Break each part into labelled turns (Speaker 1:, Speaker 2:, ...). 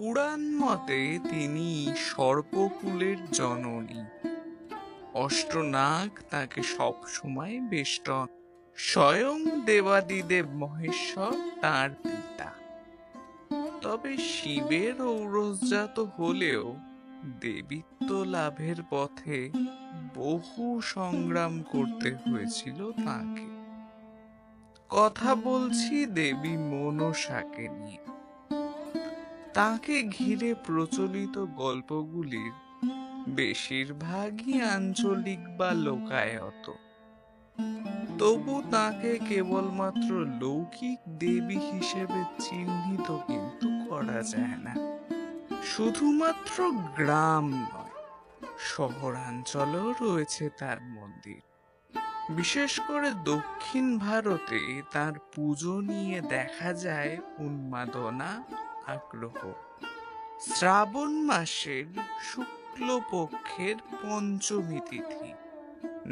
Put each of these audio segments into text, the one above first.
Speaker 1: পুরাণ মতে তিনি সর্পকুলের জননী। অষ্টনাগ তাকে সবসময় বেষ্টন। স্বয়ং দেবাদিদেব মহেশ্বর তার পিতা। তবে শিবের ঔরসজাত হলেও দেবীত্ব লাভের পথে বহু সংগ্রাম করতে হয়েছিল তাকে। কথা বলছি দেবী মনসাকে নিয়ে। তাকে ঘিরে প্রচলিত গল্পগুলির বেশিরভাগই আঞ্চলিক বা লোকায়ত। তবু তাকে কেবলমাত্র লৌকিক দেবী হিসেবে চিহ্নিত কিন্তু করা যায় না। শুধুমাত্র গ্রাম নয়, শহরাঞ্চলেও রয়েছে তার মন্দির। বিশেষ করে দক্ষিণ ভারতে তার পুজো নিয়ে দেখা যায় উন্মাদনা, আগ্রহ। শ্রাবণ মাসের শুক্লপক্ষের পঞ্চমী তিথি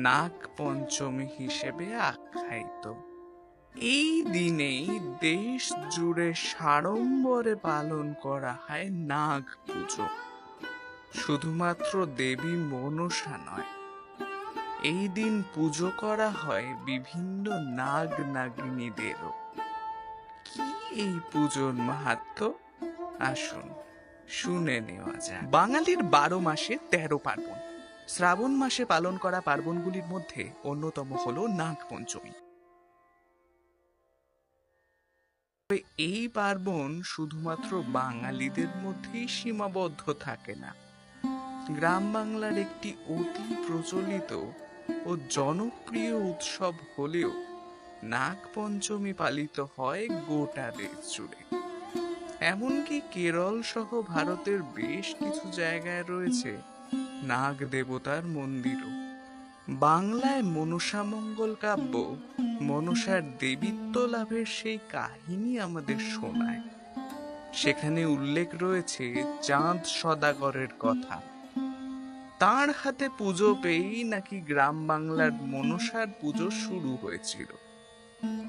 Speaker 1: নাগ পঞ্চমী হিসেবে আখ্যায়িত। এই দিনেই দেশ জুড়ে সাড়ম্বরে পালন করা হয় নাগ পুজো। শুধুমাত্র দেবী মনসা নয়, এই দিন পুজো করা হয় বিভিন্ন নাগ নাগিনীদেরও। কি এই পুজোর মাহাত্ম্য? আসুন শুনে নেওয়া যায়। বাঙালির 12 মাসে 13 পার্বণ। শ্রাবণ মাসে পালন করা পার্বণগুলির মধ্যে অন্যতম হল নাগ পঞ্চমী। এই পার্বণ শুধুমাত্র বাঙালিদের মধ্যেই সীমাবদ্ধ থাকে না। গ্রাম বাংলার একটি অতি প্রচলিত ও জনপ্রিয় উৎসব হলেও নাগ পঞ্চমী পালিত হয় গোটা দেশ জুড়ে। এমনকি কেরল সহ ভারতের বেশ কিছু জায়গায় রয়েছে নাগ দেবতার মন্দিরও। বাংলায় মনসামঙ্গল কাব্য মনসার দেবীত্ব লাভের সেই কাহিনী আমাদের শোনায়। সেখানে উল্লেখ রয়েছে চাঁদ সদাগরের কথা। তার হাতে পুজো পেয়েই নাকি গ্রাম বাংলার মনসার পুজো শুরু হয়েছিল।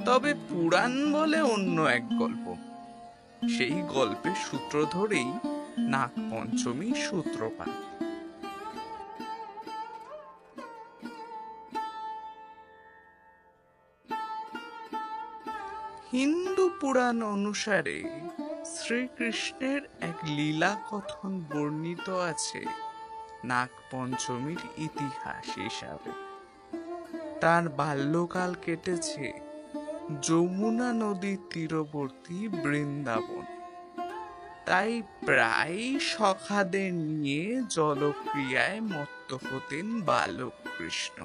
Speaker 1: তবে পুরাণ বলে অন্য এক গল্প। সেই গল্পের সূত্র ধরেই নাগ পঞ্চমী সূত্রপাত। হিন্দু পুরাণ অনুসারে শ্রীকৃষ্ণের এক লীলা কথন বর্ণিত আছে নাগ পঞ্চমীর ইতিহাস হিসাবে। তার বাল্যকাল কেটেছে যমুনা নদীর তীরবর্তী বৃন্দাবন। তাই প্রায় সখাদের নিয়ে জলক্রিয়ায় মত্ত হতেন বালক কৃষ্ণ।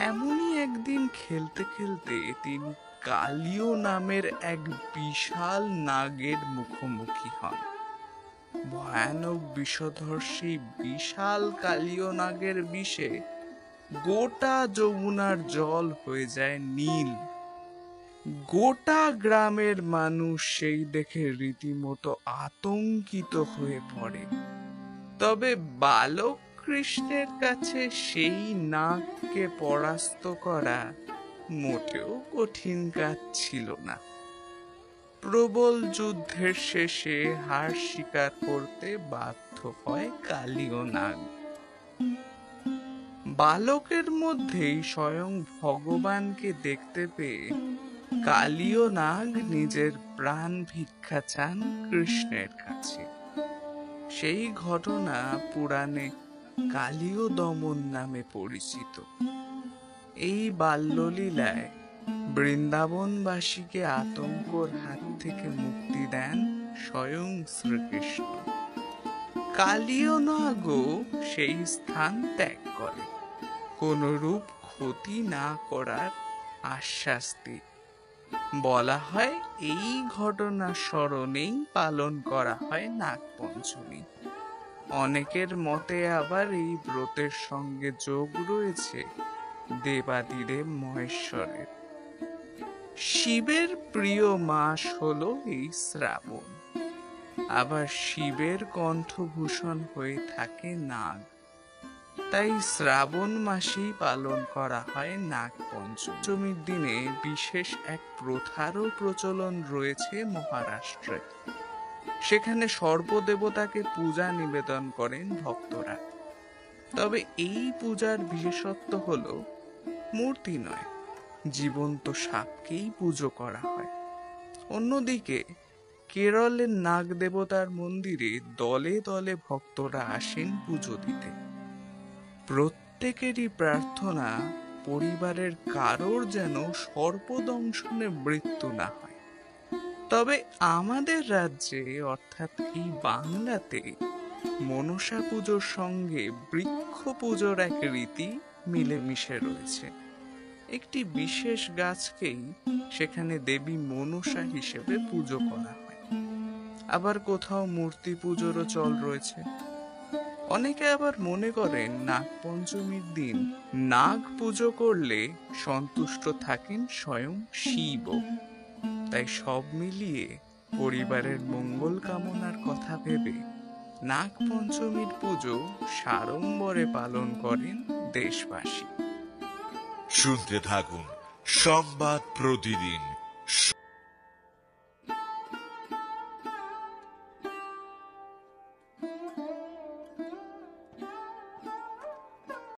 Speaker 1: এমনই একদিন খেলতে খেলতে তিনি কালীয় নামের এক বিশাল নাগের মুখোমুখি হন। ভয়ানক বিষধর সেই বিশাল কালীয় নাগের বিষে গোটা যমুনার জল হয়ে যায় নীল। গোটা গ্রামের মানুষ সেই দেখে রীতিমতো আতঙ্কিত হয়ে পড়ে। তবে বালক কৃষ্ণের কাছে সেই নাগকে পরাস্ত করা মোটেও কঠিন কাজ ছিল না। প্রবল যুদ্ধের শেষে হার স্বীকার করতে বাধ্য হয় কালীয় নাগ। বালকের মধ্যেই স্বয়ং ভগবানকে দেখতে পেয়ে কালীয় নাগ নিজের প্রাণ ভিক্ষা চান কৃষ্ণের কাছে। সেই ঘটনা পুরাণে কালীয় দমন নামে পরিচিত। এই বাল্যলীলায় বৃন্দাবনবাসীকে আতঙ্কর হাত থেকে মুক্তি দেন স্বয়ং শ্রীকৃষ্ণ। কালীয় নাগও সেই স্থান ত্যাগ করে, কোনরূপ ক্ষতি না করার আশ্বাস দিয়ে। বলা হয় এই ঘটনা স্মরণেই পালন করা হয় নাগ পঞ্চমী। অনেকের মতে আবার এই ব্রতের সঙ্গে যোগ রয়েছে দেবাদিদেব মহেশ্বরের। শিবের প্রিয় মাস হলো এই শ্রাবণ। আবার শিবের কণ্ঠভূষণ হয়ে থাকে নাগ। তাই শ্রাবণ মাসেই পালন করা হয় নাগ পঞ্চমীর দিনে বিশেষ এক প্রথারও প্রচলন রয়েছে মহারাষ্ট্রে। সেখানে সর্পদেবতাকে পূজা নিবেদন করেন ভক্তরা। তবে এই পূজার বিশেষত্ব হলো মূর্তি নয়, জীবন্ত সাপকেই পুজো করা হয়। অন্যদিকে কেরলের নাগ দেবতার মন্দিরে দলে দলে ভক্তরা আসেন পুজো দিতে। প্রত্যেকেরই প্রার্থনা পরিবারের কারোর যেন সর্পদংশনে মৃত্যু না হয়। তবে আমাদের রাজ্যে অর্থাৎ এই বাংলাতে মনসা পুজোর সঙ্গে বৃক্ষ পুজোর এক রীতি মিলেমিশে রয়েছে। একটি বিশেষ গাছকেই সেখানে দেবী মনসা হিসেবে পুজো করা হয়। আবার কোথাও মূর্তি পুজোরও চল রয়েছে। অনেকে আবার মনে করেন নাগপঞ্চমীর দিন নাগ পুজো করলে সন্তুষ্ট থাকেন স্বয়ং শিব। তাই সব মিলিয়ে পরিবারের মঙ্গল কামনার কথা ভেবে নাগপঞ্চমীর পুজো সাড়ম্বরে পালন করেন দেশবাসী।
Speaker 2: শুনতে থাকুন সংবাদ প্রতিদিন